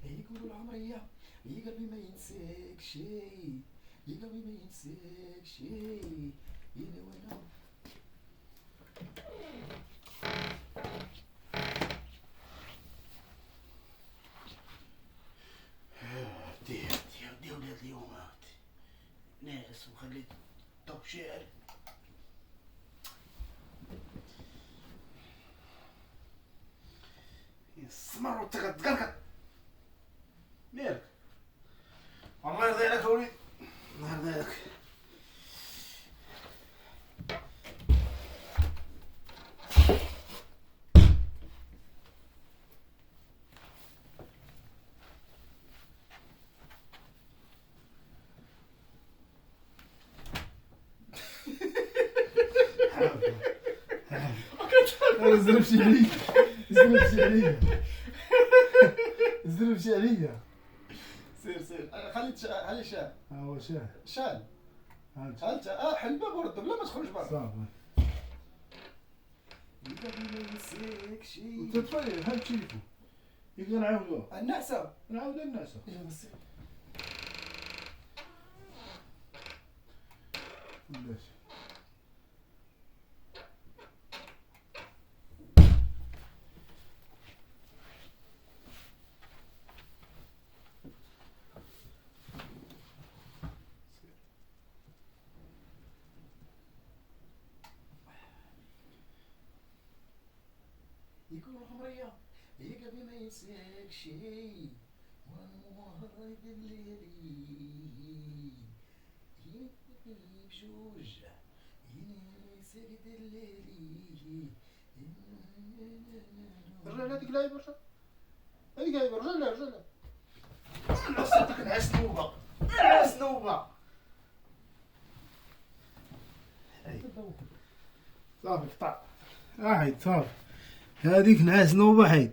يقولوا العمرية يا قلبي ما ينساك شي، يا قلبي ما ينساك شي، يا وانا دي ولاد اليوم ناس وخليت طب شعر. السمر وتقطقطق مالك؟ الله يرضي عليك يا وليدي، الله يرضي عليك. زربشي عليا، زربشي عليا، زربشي عليا. سير سير خلي شال. هو شال شال. حل الباب ورد بلا ما تخرج برا. صافي. يقدر ما ينساك شي. انت تفايل هاد تشيفو. يقدر نعاودوها. النعسة. نعاودها النعسة. يلا سير. بلاش. يقولوا الحمرية يا قلبي ما ينساك شي، ونمر بالليل بجوج ينساك الليلي. رجع هذيك لاعب رجع، هذيك لاعب رجع لها رجع لها. نعسك نعس نوبة، نعس نوبة. صافي قطع. حيد صافي. هذيك نعاس نوبة حيد.